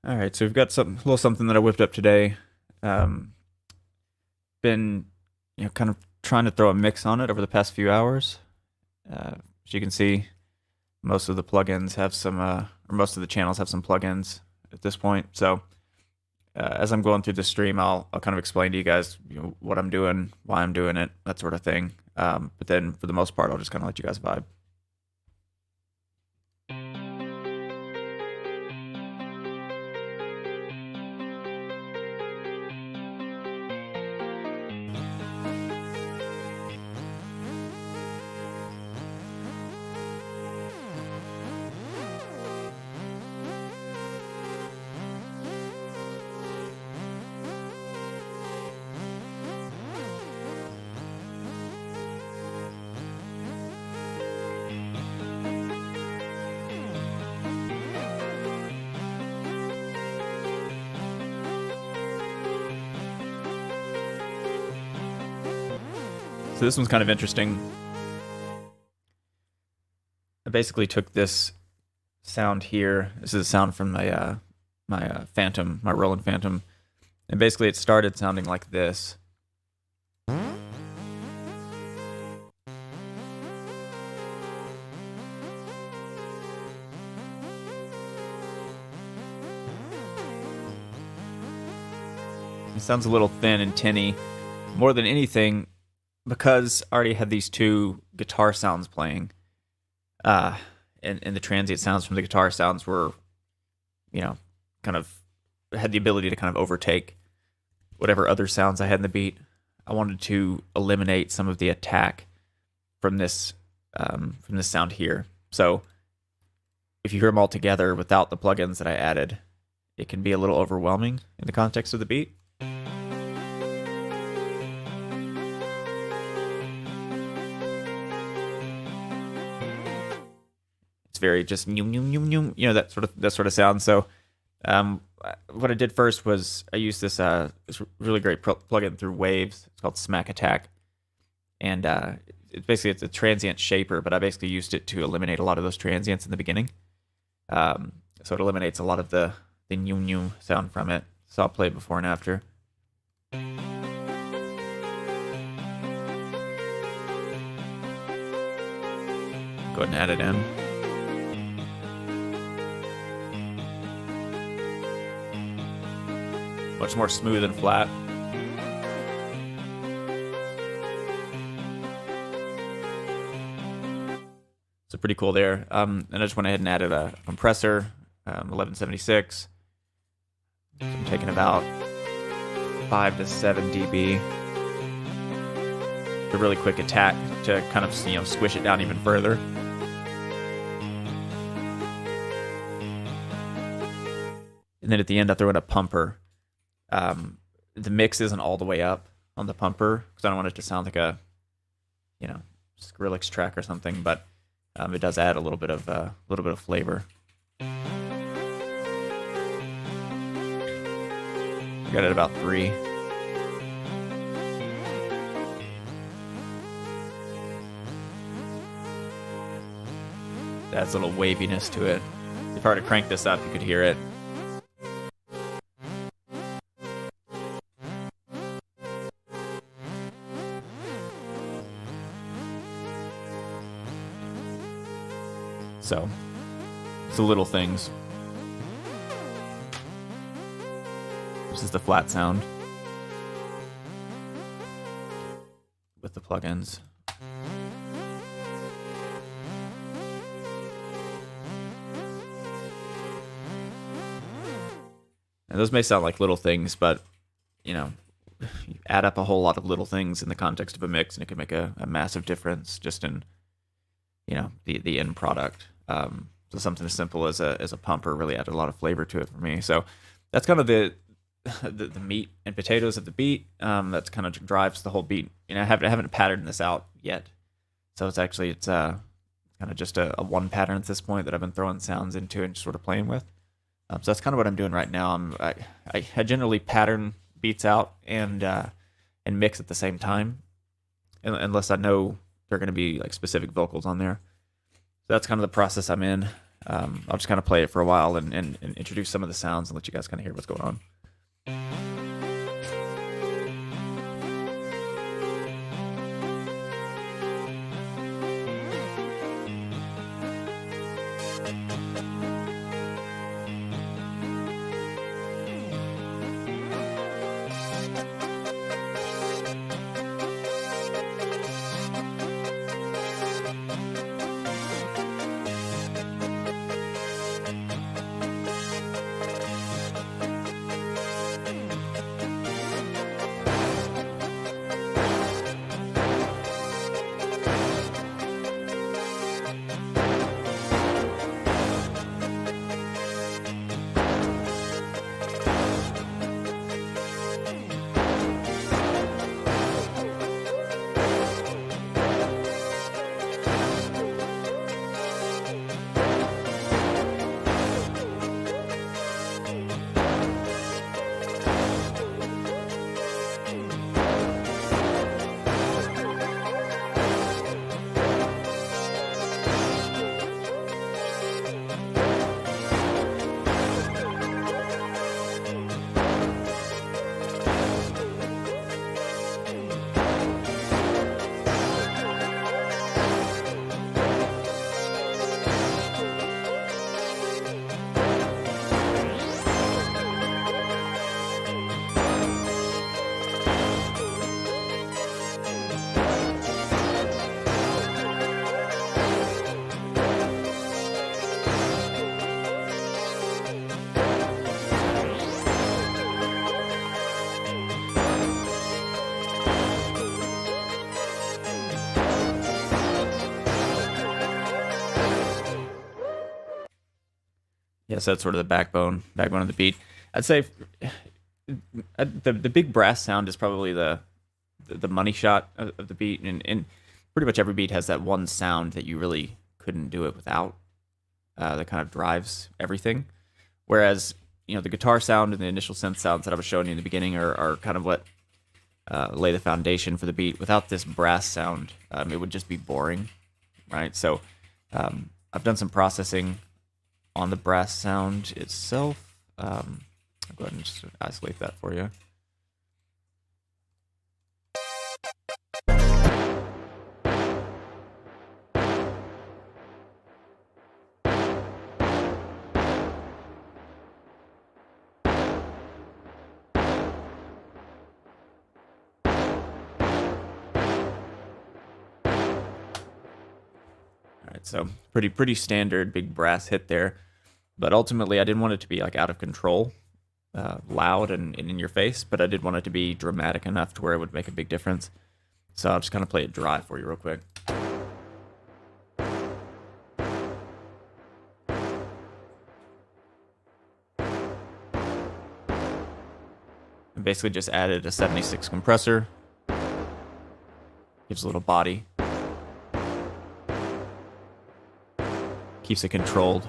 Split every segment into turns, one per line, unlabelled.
All right, so we've got a little something that I whipped up today. Been, kind of trying to throw a mix on it over the past few hours. As you can see, most of the plugins have some, or most of the channels have some plugins at this point. So as I'm going through the stream, I'll kind of explain to you guys what I'm doing, why I'm doing it, that sort of thing. But then for the most part, I'll just kind of let you guys vibe. So this one's kind of interesting. I basically took this sound here. This is a sound from my Phantom, my Roland Phantom, and basically it started sounding like this. It sounds a little thin and tinny. More than anything, because I already had these two guitar sounds playing, and the transient sounds from the guitar sounds were, kind of had the ability to kind of overtake whatever other sounds I had in the beat. I wanted to eliminate some of the attack from this sound here. So if you hear them all together without the plugins that I added, it can be a little overwhelming in the context of the beat. Very just that sort of sound. So what I did first was I used this really great plugin through Waves. It's called Smack Attack, and it's a transient shaper, but I basically used it to eliminate a lot of those transients in the beginning. So it eliminates a lot of the sound from it. So I'll play it before and after. Go ahead and add it in. Much more smooth and flat. So pretty cool there. And I just went ahead and added a compressor, 1176. So I'm taking about 5 to 7 dB. A really quick attack to kind of squish it down even further. And then at the end, I throw in a pumper. The mix isn't all the way up on the pumper because I don't want it to sound like a, Skrillex track or something, but it does add a little bit of flavor. I got it about 3. Adds a little waviness to it. If I were to crank this up, you could hear it. So, it's the little things. This is the flat sound with the plugins. And those may sound like little things, but you know, you add up a whole lot of little things in the context of a mix, and it can make a massive difference just in, you know, the end product. So something as simple as a pumper really added a lot of flavor to it for me. So that's kind of the meat and potatoes of the beat. That's kind of drives the whole beat. You know, I haven't patterned this out yet, so it's kind of just a one pattern at this point that I've been throwing sounds into and sort of playing with. So that's kind of what I'm doing right now. I generally pattern beats out and mix at the same time, unless I know there are going to be like specific vocals on there. So that's kind of the process I'm in. I'll just kind of play it for a while and introduce some of the sounds and let you guys kind of hear what's going on. Yeah, so that's sort of the backbone of the beat. I'd say the big brass sound is probably the money shot of the beat, and pretty much every beat has that one sound that you really couldn't do it without. That kind of drives everything. Whereas, you know, the guitar sound and the initial synth sounds that I was showing you in the beginning are kind of what lay the foundation for the beat. Without this brass sound, it would just be boring, right? So I've done some processing on the brass sound itself. I'll go ahead and just isolate that for you. All right, so pretty standard big brass hit there. But ultimately, I didn't want it to be like out of control, loud and in your face, but I did want it to be dramatic enough to where it would make a big difference. So I'll just kind of play it dry for you real quick. And basically just added a 76 compressor. Gives a little body. Keeps it controlled.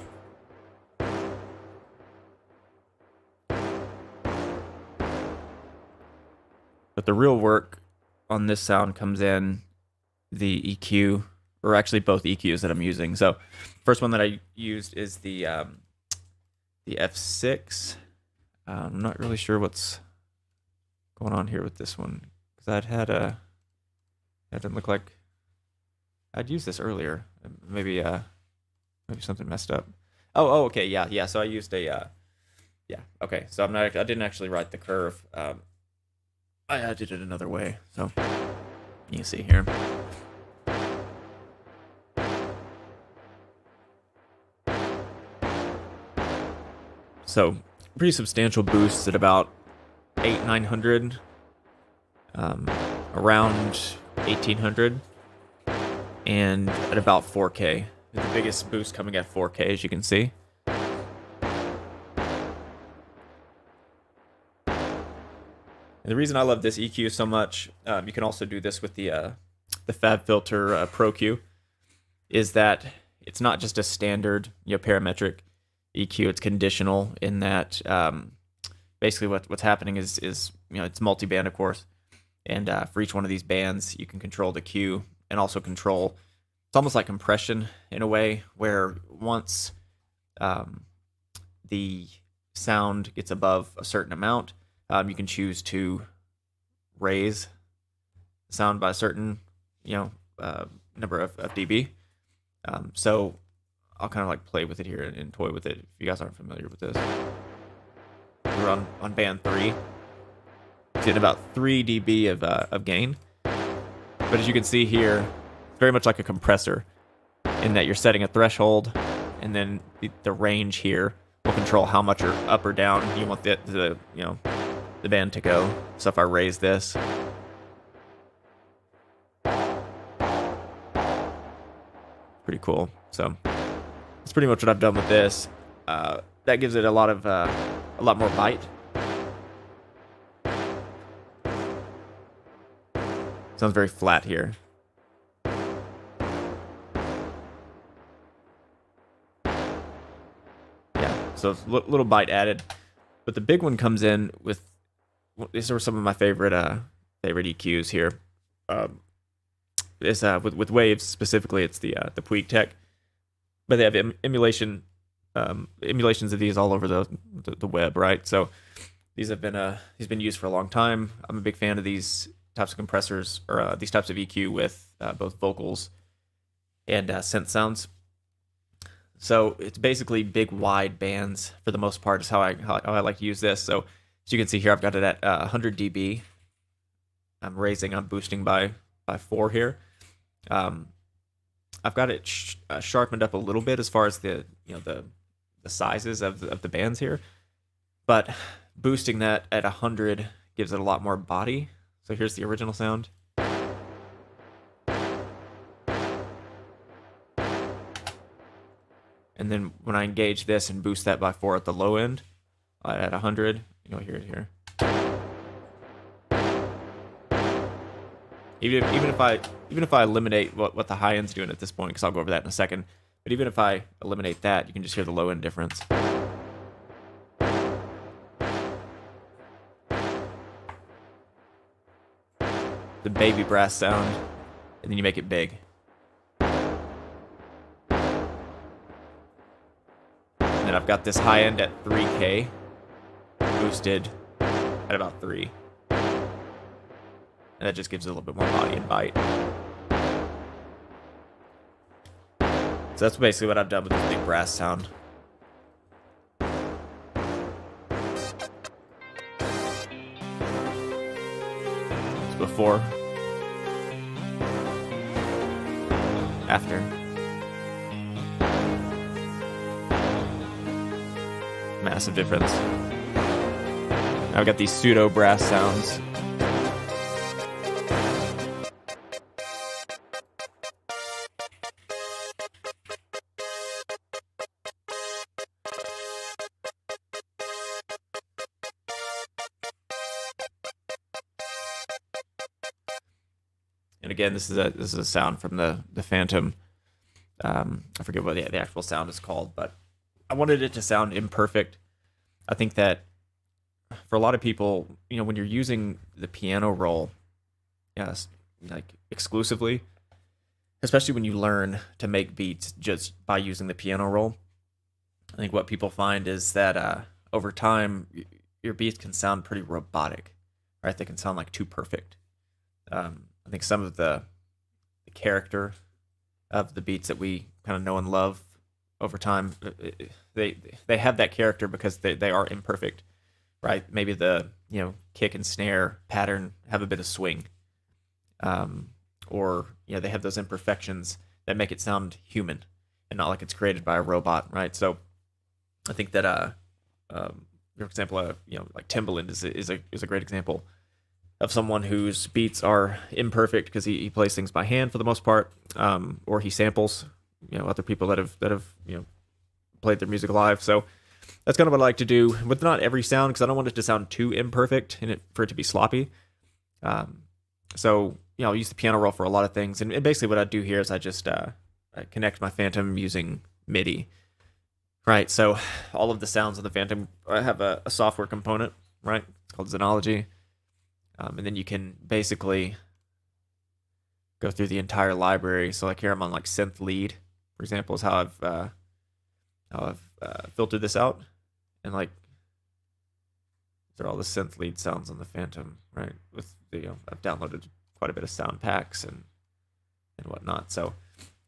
But the real work on this sound comes in the EQ, or actually both EQs that I'm using. So first one that I used is the F6. I'm not really sure what's going on here with this one, because that didn't look like I'd used this earlier. Maybe something messed up. Oh, okay, yeah. So I used a yeah, okay. So I didn't actually write the curve. I did it another way, so you can see here. So pretty substantial boosts at about 900, around 1800, and at about 4K. The biggest boost coming at 4K, as you can see. And the reason I love this EQ so much, you can also do this with the FabFilter Pro Q, is that it's not just a standard parametric EQ. It's conditional in that basically what's happening is it's multi-band, of course, and for each one of these bands you can control the Q and also control. It's almost like compression in a way, where once the sound gets above a certain amount, you can choose to raise the sound by a certain number of dB. So I'll kind of like play with it here and toy with it if you guys aren't familiar with this. We're on band 3. It's getting about 3 dB of gain. But as you can see here, it's very much like a compressor in that you're setting a threshold, and then the range here will control how much you're up or down you want the band to go. So if I raise this, pretty cool. So that's pretty much what I've done with this. That gives it a lot more bite. Sounds very flat here. Yeah, so it's a little bite added, but the big one comes in with. These are some of my favorite EQs here. With Waves specifically, it's the Puig Tech, but they have emulations of these all over the web, right? So these have been used for a long time. I'm a big fan of these types of compressors, or these types of EQ with both vocals and synth sounds. So it's basically big wide bands for the most part is how I like to use this. So as you can see here, I've got it at 100 dB. I'm boosting by 4 here. I've got it sharpened up a little bit as far as the sizes of the bands here, but boosting that at 100 gives it a lot more body. So here's the original sound. And then when I engage this and boost that by 4 at the low end, at 100, hear it here. Even if I eliminate what the high end's doing at this point, because I'll go over that in a second. But even if I eliminate that, you can just hear the low end difference. The baby brass sound, and then you make it big. And then I've got this high end at 3K, boosted at about 3. And that just gives it a little bit more body and bite. So that's basically what I've done with this big brass sound. It's before. After. Massive difference. Now I've got these pseudo brass sounds. And again, this is a sound from the Phantom. I forget what the actual sound is called, but I wanted it to sound imperfect. I think that for a lot of people, when you're using the piano roll, like exclusively, especially when you learn to make beats just by using the piano roll, I think what people find is that over time, your beats can sound pretty robotic, right? They can sound like too perfect. I think some of the character of the beats that we kind of know and love over time, they have that character because they are imperfect, right? Maybe the kick and snare pattern have a bit of swing, or they have those imperfections that make it sound human and not like it's created by a robot, right? So I think that for example, like Timbaland is a great example of someone whose beats are imperfect because he plays things by hand for the most part, or he samples other people that have played their music live. So that's kind of what I like to do with not every sound, because I don't want it to sound too imperfect and for it to be sloppy. So I'll use the piano roll for a lot of things, and basically what I do here is I just I connect my Phantom using MIDI. Right, so all of the sounds of the Phantom, I have a software component, right? It's called Zonology. And then you can basically go through the entire library. So like here I'm on like synth lead, for example, is how I've filtered this out. And like, these are all the synth lead sounds on the Phantom, right? With I've downloaded quite a bit of sound packs and whatnot. So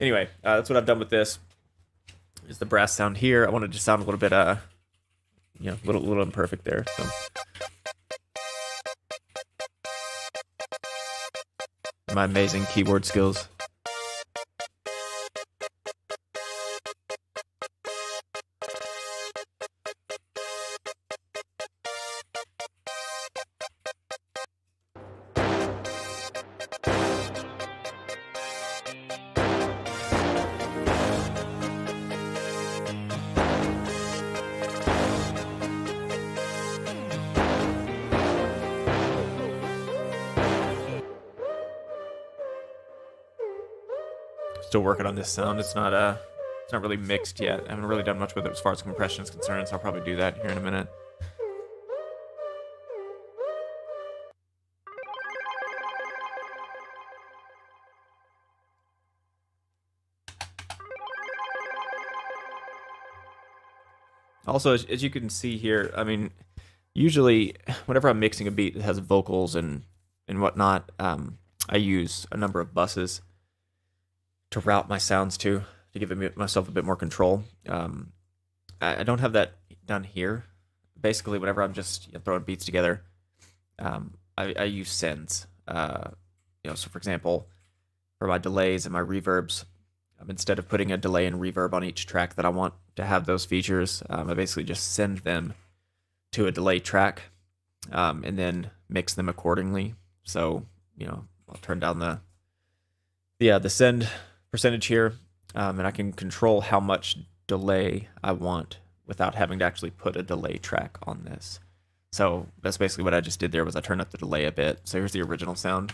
anyway, that's what I've done with this. Is the brass sound here. I wanted to sound a little bit, little imperfect there. So. My amazing keyboard skills. Still working on this sound. It's not really mixed yet. I haven't really done much with it as far as compression is concerned, so I'll probably do that here in a minute. Also, as you can see here, I mean, usually whenever I'm mixing a beat that has vocals and whatnot, I use a number of buses to route my sounds to give myself a bit more control. I don't have that done here. Basically, whenever I'm just throwing beats together, I use sends. So for example, for my delays and my reverbs, instead of putting a delay and reverb on each track that I want to have those features, I basically just send them to a delay track, and then mix them accordingly. So I'll turn down the send percentage here, and I can control how much delay I want without having to actually put a delay track on this. So that's basically what I just did there, was I turned up the delay a bit. So here's the original sound.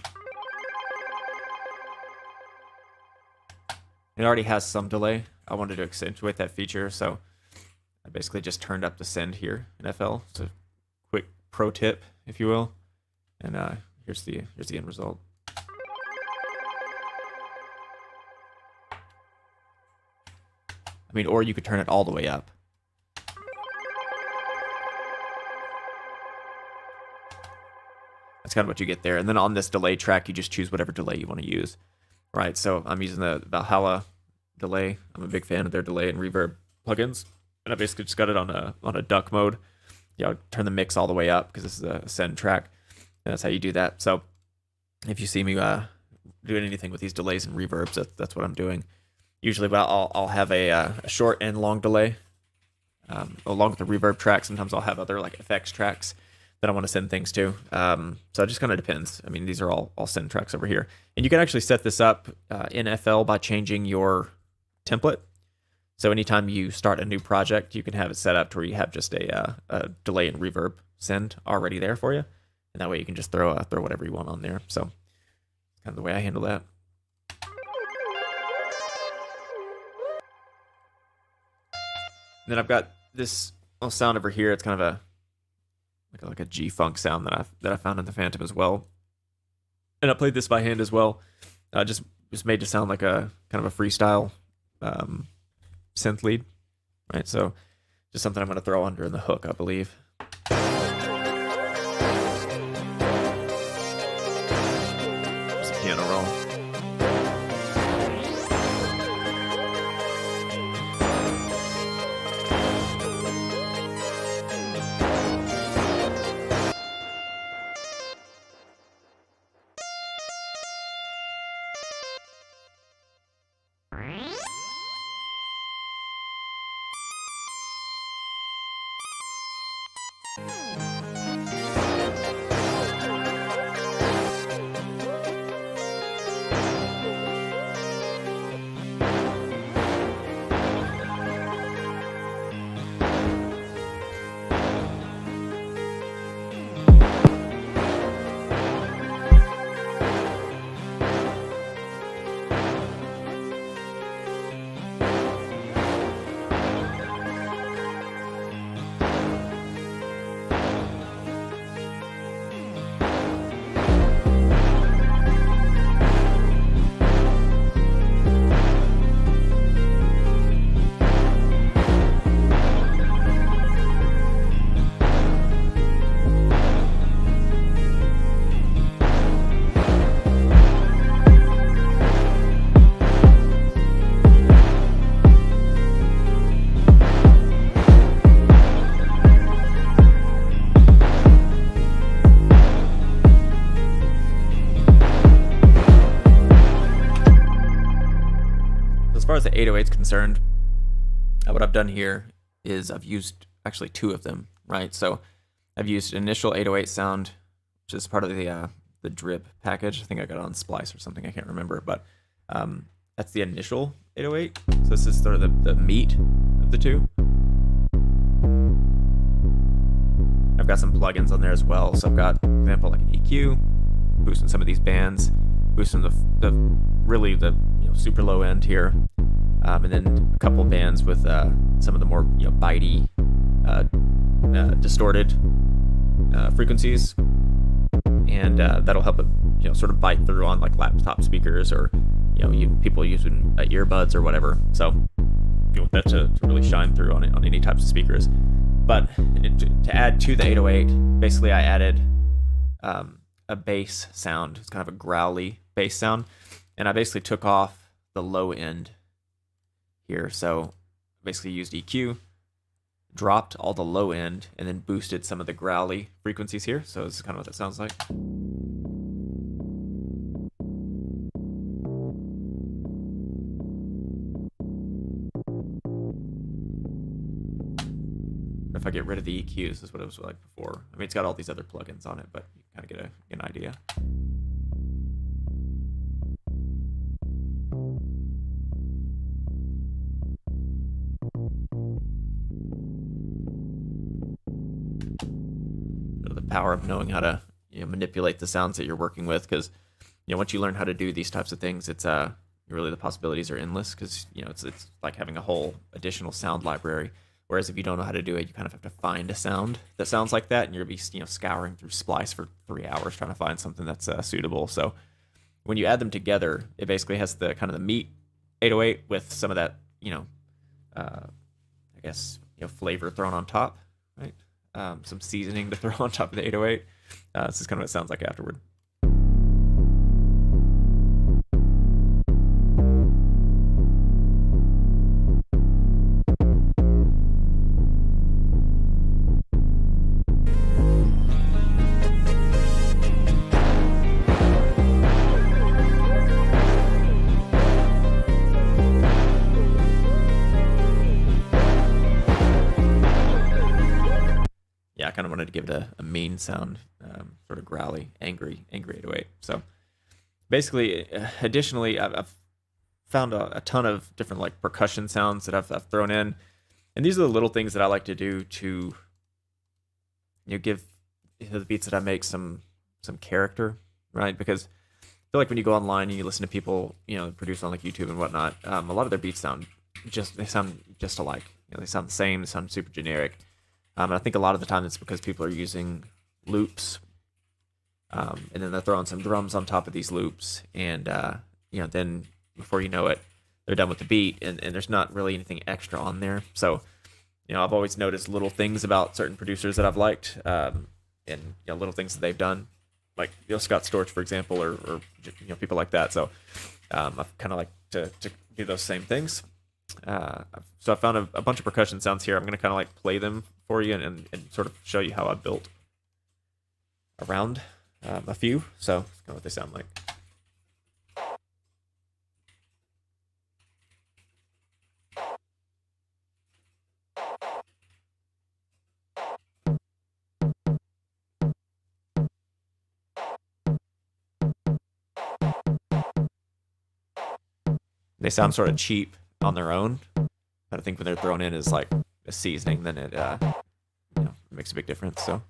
It already has some delay. I wanted to accentuate that feature, so I basically just turned up the send here in FL. It's a quick pro tip, if you will. And here's the end result. I mean, or you could turn it all the way up. That's kind of what you get there. And then on this delay track, you just choose whatever delay you want to use. Right, so I'm using the Valhalla delay. I'm a big fan of their delay and reverb plugins. And I basically just got it on a duck mode. I'll turn the mix all the way up because this is a send track. And that's how you do that. So if you see me doing anything with these delays and reverbs, that's what I'm doing. Usually I'll have a short and long delay along with the reverb track. Sometimes I'll have other like effects tracks that I want to send things to. So it just kind of depends. I mean, these are all send tracks over here. And you can actually set this up in FL by changing your template. So anytime you start a new project, you can have it set up to where you have just a delay and reverb send already there for you. And that way you can just throw whatever you want on there. So that's kind of the way I handle that. And then I've got this little sound over here. It's kind of like a G-funk sound that I found in the Phantom as well. And I played this by hand as well. Just made to sound like a kind of a freestyle synth lead, right? So just something I'm going to throw under in the hook, I believe. Just a piano roll. far as the 808 is concerned, what I've done here is I've used actually two of them, right? So I've used initial 808 sound, which is part of the drip package. I think I got it on Splice or something. I can't remember, but that's the initial 808. So this is sort of the meat of the two. I've got some plugins on there as well. So I've got, for example, like an EQ, boosting some of these bands, boosting the really super low end here, and then a couple bands with some of the more bitey, distorted frequencies, and that'll help it sort of bite through on like laptop speakers or people using earbuds or whatever. So you want that to really shine through on any types of speakers. But to add to the 808, basically I added a bass sound. It's kind of a growly bass sound, and I basically took off the low end here. So basically used EQ, dropped all the low end, and then boosted some of the growly frequencies here. So this is kind of what that sounds like. If I get rid of the EQ, this is what it was like before. I mean, it's got all these other plugins on it, but you kind of get an idea. The power of knowing how to manipulate the sounds that you're working with, because once you learn how to do these types of things, it's really the possibilities are endless, because it's like having a whole additional sound library. Whereas if you don't know how to do it, you kind of have to find a sound that sounds like that, and you're gonna be scouring through Splice for 3 hours trying to find something that's suitable. So when you add them together, it basically has the kind of the meat 808 with some of that I guess flavor thrown on top, right? Some seasoning to throw on top of the 808. This is kind of what it sounds like afterward. I kind of wanted to give it a mean sound, sort of growly, angry 808. So basically, additionally, I've found a ton of different like percussion sounds that I've thrown in, and these are the little things that I like to do to give the beats that I make some character, right? Because I feel like when you go online and you listen to people produce on like YouTube and whatnot, a lot of their beats sound just alike. They sound the same. They sound super generic. And I think a lot of the time it's because people are using loops, and then they're throwing some drums on top of these loops, and then before you know it, they're done with the beat, and there's not really anything extra on there. So, I've always noticed little things about certain producers that I've liked, and little things that they've done, like Scott Storch, for example, or people like that. So, I kind of like to do those same things. So I found a bunch of percussion sounds here. I'm going to kind of like play them for you and sort of show you how I built around a few. So that's kind of what they sound like. They sound sort of cheap on their own, but I think when they're thrown in as like a seasoning, then it makes a big difference. So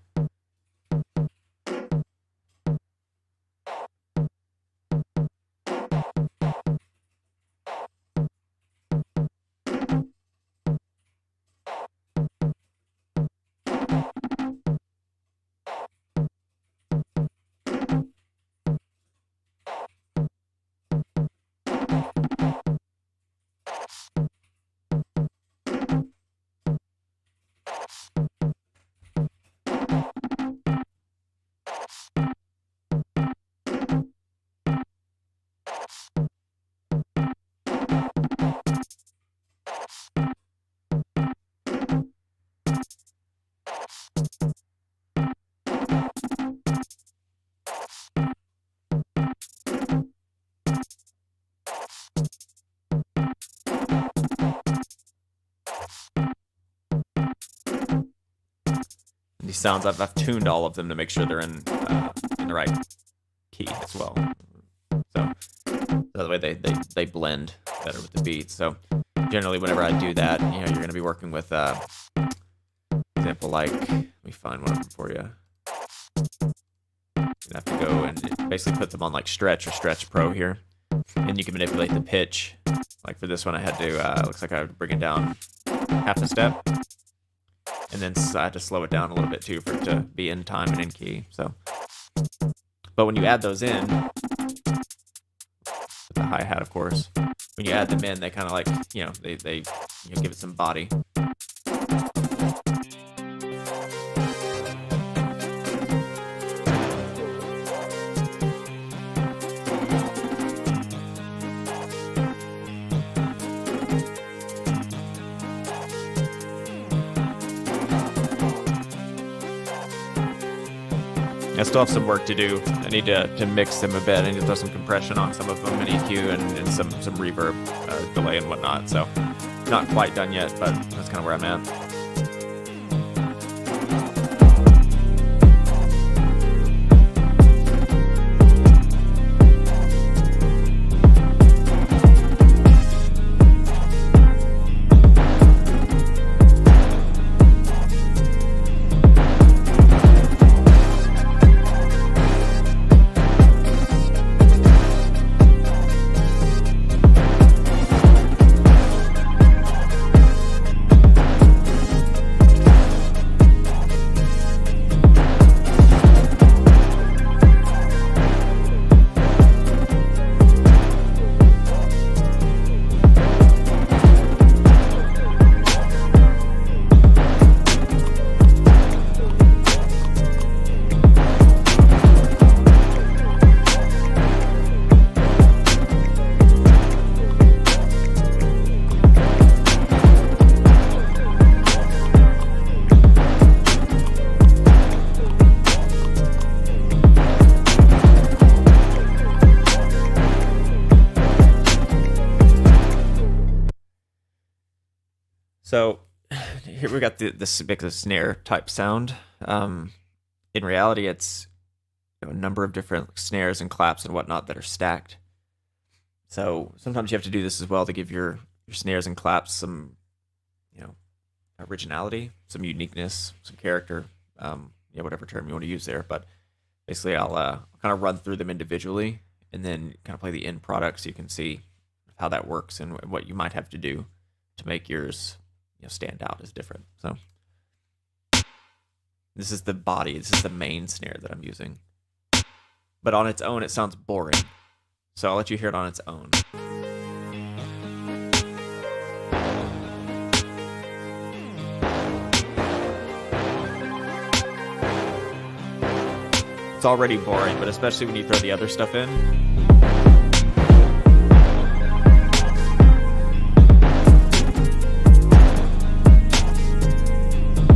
these sounds, I've tuned all of them to make sure they're in the right key as well. So that way they blend better with the beats. So generally, whenever I do that, you know, you're going to be working with, example, like, let me find one of them for you. You have to go and it basically puts them on like Stretch or Stretch Pro here, and you can manipulate the pitch. Like for this one, I had to, looks like I would bring it down half a step, and then I had to slow it down a little bit too for it to be in time and in key. So, but when you add those in, with the hi-hat, of course, when you add them in, they kind of like, you know, they you know, give it some body. I still have some work to do. I need to mix them a bit. I need to throw some compression on some of them, an EQ, and some reverb, delay and whatnot. So not quite done yet, but that's kind of where I'm at. So here we got this big snare type sound. In reality, it's, you know, a number of different snares and claps and whatnot that are stacked. So sometimes you have to do this as well to give your snares and claps some, you know, originality, some uniqueness, some character, yeah, whatever term you want to use there. But basically, I'll kind of run through them individually and then kind of play the end product so you can see how that works and what you might have to do to make yours, you know, stand out as different. So this is the body. This is the main snare that I'm using. But on its own, it sounds boring. So I'll let you hear it on its own. It's already boring, but especially when you throw the other stuff in.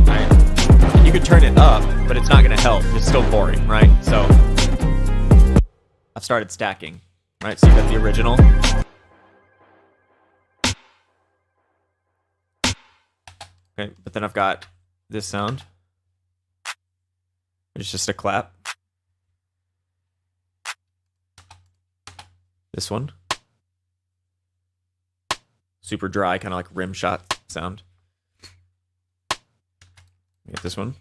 Right? You could turn it up, but it's not going to help. It's still boring, right? So I've started stacking, right? So you got the original. Okay, but then I've got this sound. It's just a clap. This one. Super dry, kind of like rim shot sound. Get this one.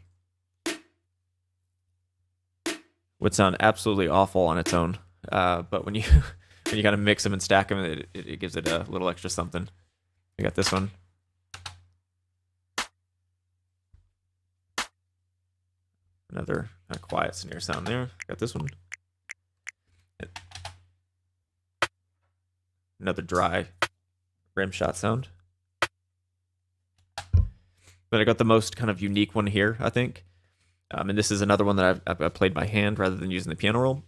Would sound absolutely awful on its own, but when you kind of mix them and stack them, it gives it a little extra something. We got this one. Another kind of quiet snare sound there. Got this one. Another dry rim shot sound. But I got the most kind of unique one here, I think. And this is another one that I've played by hand rather than using the piano roll.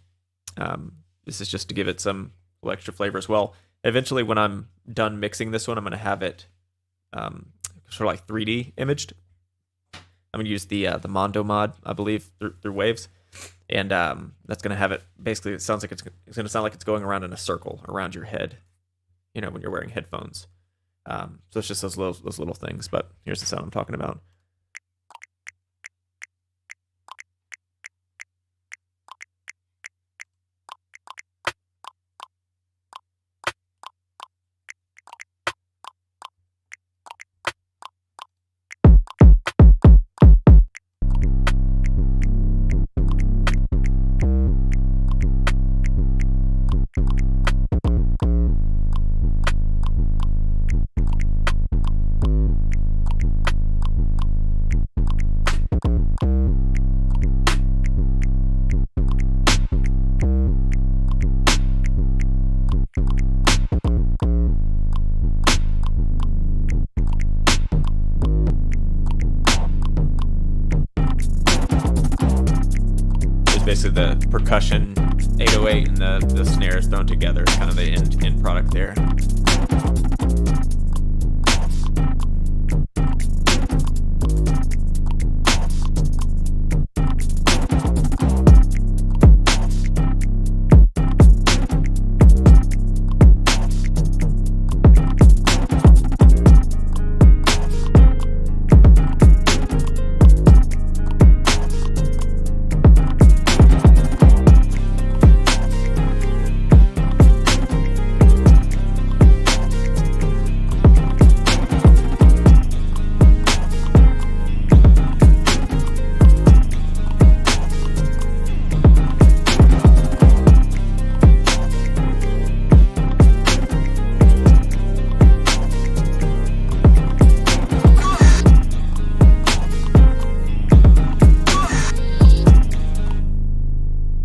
This is just to give it some little extra flavor as well. Eventually, when I'm done mixing this one, I'm going to have it sort of like 3D imaged. I'm going to use the Mondo mod, I believe, through Waves. And that's going to have it, basically, it sounds like it's going to sound like it's going around in a circle around your head, you know, when you're wearing headphones. So it's just those little things. But here's the sound I'm talking about. basically the percussion 808 and the snares thrown together. Kind of the end product there.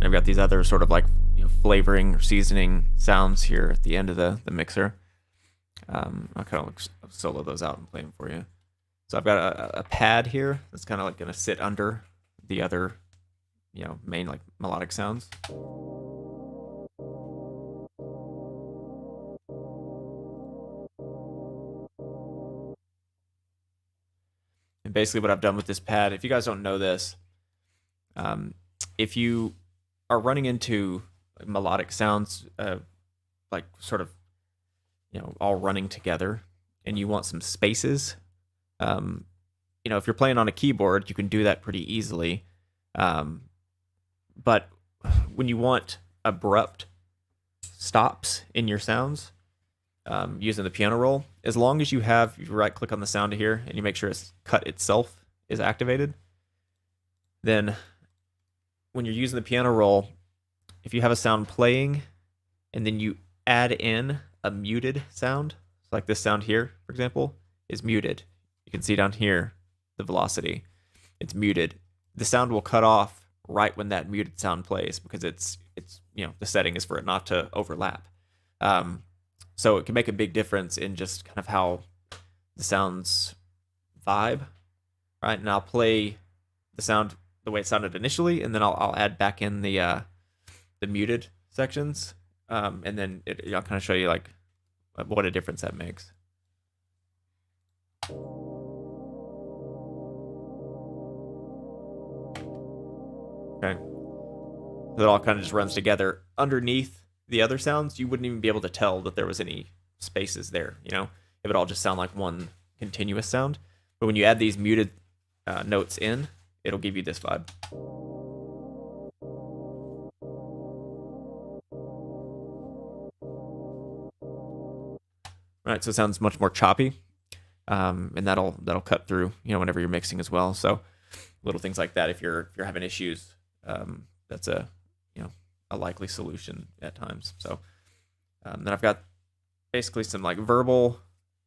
I've got these other sort of like, you know, flavoring or seasoning sounds here at the end of the mixer. I'll kind of solo those out and play them for you. So I've got a pad here that's kind of like going to sit under the other, you know, main like melodic sounds. And basically what I've done with this pad, if you guys don't know this, if you are running into melodic sounds, like sort of, you know, all running together, and you want some spaces, you know, if you're playing on a keyboard, you can do that pretty easily. But when you want abrupt stops in your sounds, using the piano roll, as long as you right click on the sound here and you make sure it's cut itself is activated, then when you're using the piano roll, if you have a sound playing and then you add in a muted sound, like this sound here, for example, is muted. You can see down here the velocity. It's muted. The sound will cut off right when that muted sound plays because it's you know, the setting is for it not to overlap. So it can make a big difference in just kind of how the sounds vibe, right? And I'll play the sound the way it sounded initially, and then I'll add back in the muted sections, and then I'll kind of show you like what a difference that makes. Okay, so it all kind of just runs together. Underneath the other sounds, you wouldn't even be able to tell that there was any spaces there, you know? It would all just sound like one continuous sound. But when you add these muted notes in, it'll give you this vibe. All right, so it sounds much more choppy, and that'll cut through, you know, whenever you're mixing as well. So little things like that, if you're having issues, that's a, you know, a likely solution at times. So then I've got basically some like verbal,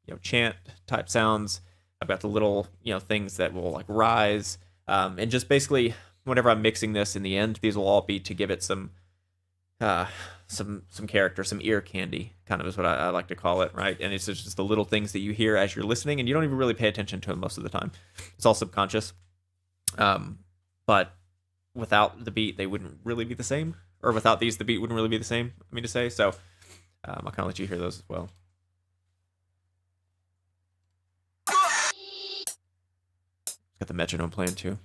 you know, chant type sounds. I've got the little, you know, things that will like rise, and just basically whenever I'm mixing this in the end, these will all be to give it some character, some ear candy, kind of is what I like to call it, right? And it's just the little things that you hear as you're listening, and you don't even really pay attention to them most of the time. It's all subconscious. But without the beat, they wouldn't really be the same. Or without these, the beat wouldn't really be the same, I mean to say. So I'll kind of let you hear those as well. Got the metronome playing too.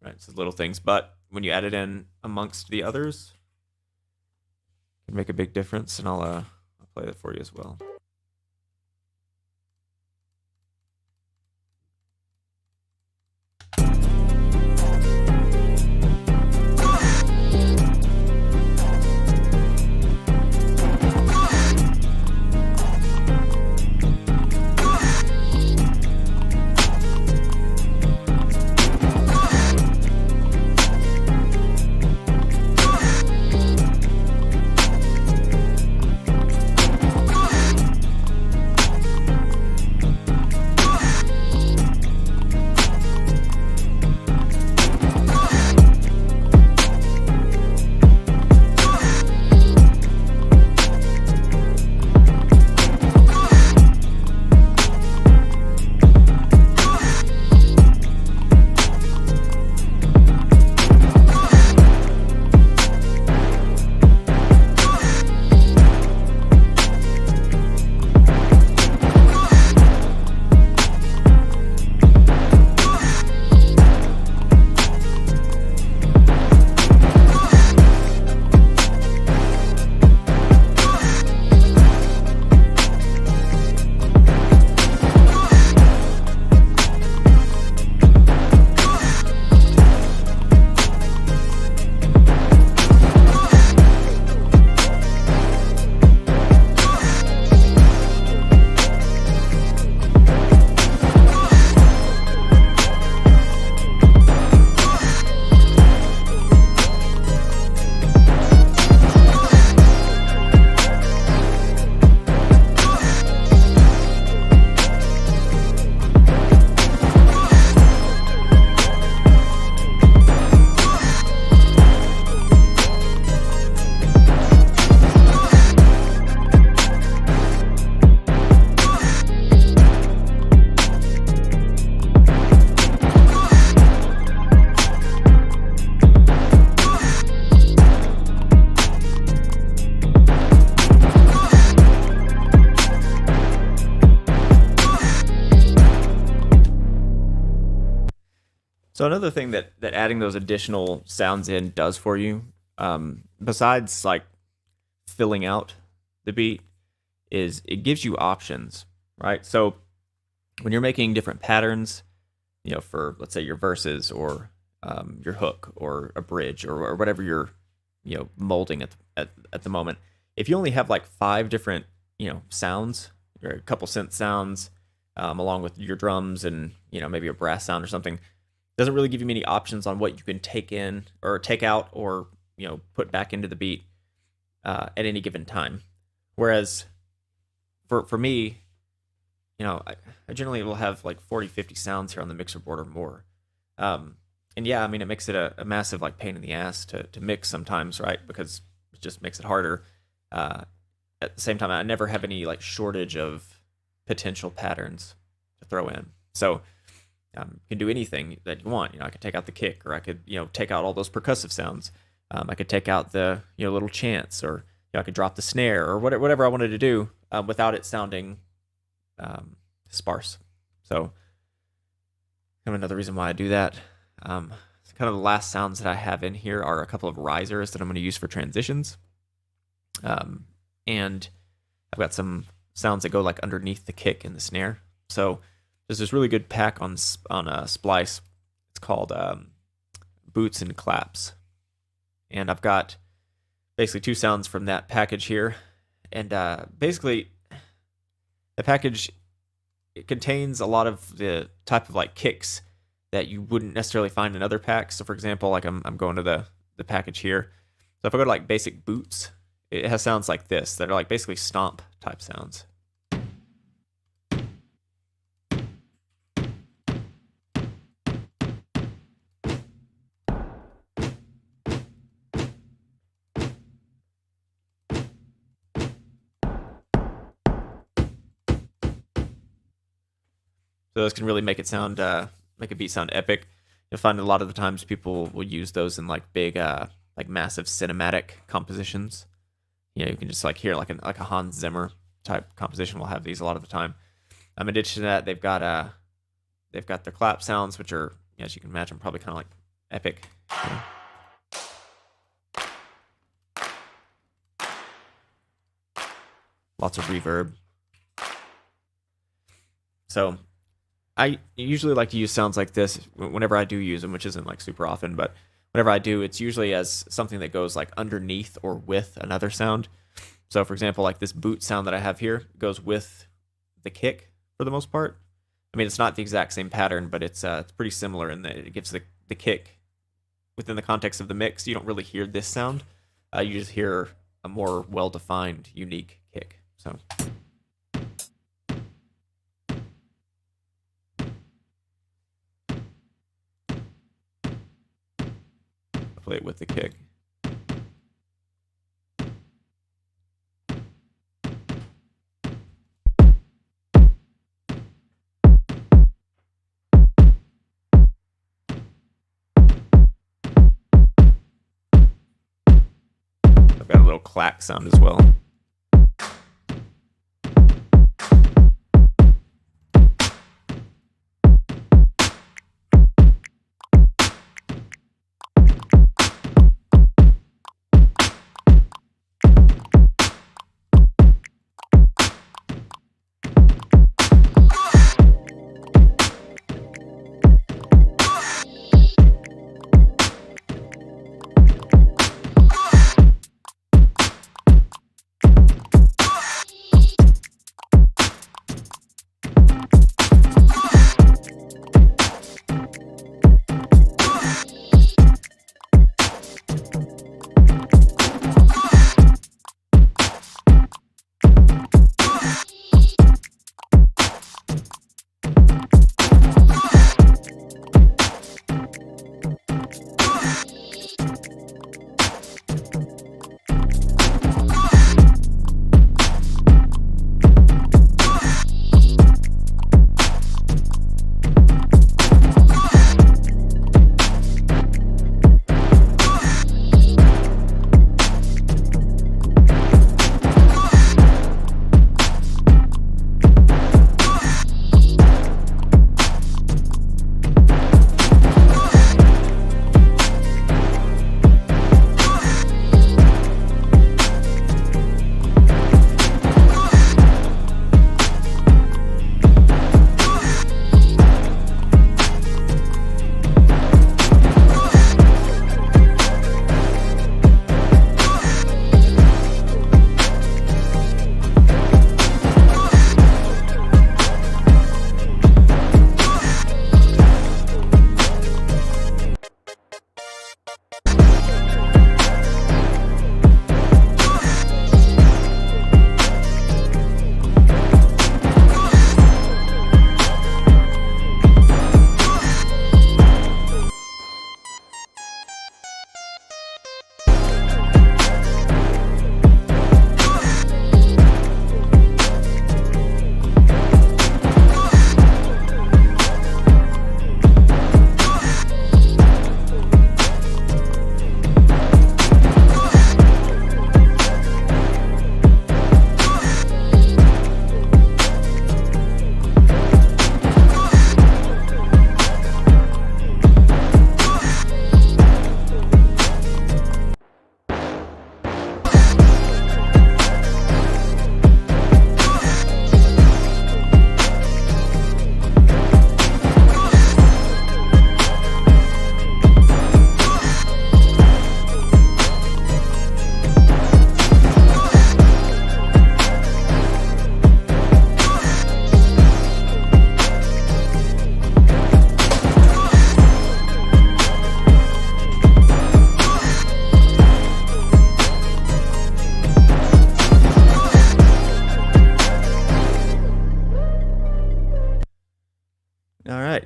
Right, so little things, but when you add it in amongst the others, it can make a big difference, and I'll play that for you as well. So another thing that adding those additional sounds in does for you, besides like filling out the beat, is it gives you options, right? So when you're making different patterns, you know, for let's say your verses or your hook or a bridge or whatever you're, you know, molding at the moment, if you only have like 5 different, you know, sounds or a couple synth sounds, along with your drums and, you know, maybe a brass sound or something, doesn't really give you many options on what you can take in or take out or, you know, put back into the beat at any given time. Whereas for me, you know, I generally will have like 40, 50 sounds here on the mixer board or more. And yeah, I mean, it makes it a massive like pain in the ass to mix sometimes, right? Because it just makes it harder. At the same time, I never have any like shortage of potential patterns to throw in. So you can do anything that you want. You know, I could take out the kick, or I could, you know, take out all those percussive sounds. I could take out the, you know, little chants, or, you know, I could drop the snare, or whatever I wanted to do without it sounding sparse. So kind of another reason why I do that. Kind of the last sounds that I have in here are a couple of risers that I'm going to use for transitions. And I've got some sounds that go like underneath the kick and the snare. So there's this really good pack on Splice. It's called Boots and Claps. And I've got basically 2 sounds from that package here. And basically, the package, it contains a lot of the type of like kicks that you wouldn't necessarily find in other packs. So for example, like I'm going to the package here. So if I go to like basic boots, it has sounds like this that are like basically stomp type sounds. So this can really make it sound, make a beat sound epic. You'll find a lot of the times people will use those in like big, like massive cinematic compositions. You know, you can just like hear like a Hans Zimmer type composition will have these a lot of the time. In addition to that, they've got their clap sounds, which are, as you can imagine, probably kind of like epic. You know? Lots of reverb. So I usually like to use sounds like this whenever I do use them, which isn't like super often, but whenever I do, it's usually as something that goes like underneath or with another sound. So for example, like this boot sound that I have here goes with the kick for the most part. I mean, it's not the exact same pattern, but it's pretty similar in that it gives the kick within the context of the mix. You don't really hear this sound. You just hear a more well-defined, unique kick. So. Play it with the kick. I've got a little clack sound as well.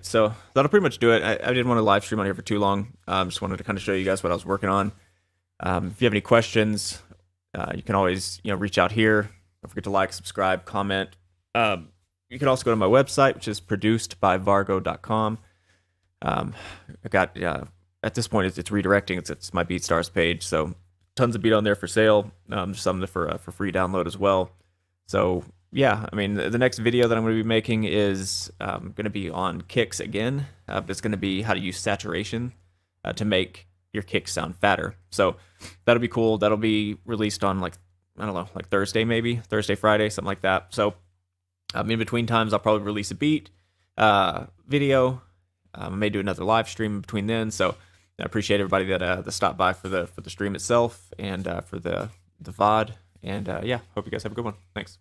so that'll pretty much do it. I didn't want to live stream on here for too long. Just wanted to kind of show you guys what I was working on. If you have any questions, you can always reach out here. Don't forget to like, subscribe, comment. You can also go to my website, which is producedbyvargo.com. I got at this point it's redirecting. It's my BeatStars page, so tons of beat on there for sale. Some for free download as well. So yeah, I mean the next video that I'm going to be making is going to be on kicks again. It's going to be how to use saturation to make your kicks sound fatter. So that'll be cool. That'll be released on like Thursday, maybe Thursday, Friday, something like that. So in between times, I'll probably release a beat video. I may do another live stream in between then. So I appreciate everybody that stopped by for the stream itself and for the VOD. And yeah, hope you guys have a good one. Thanks.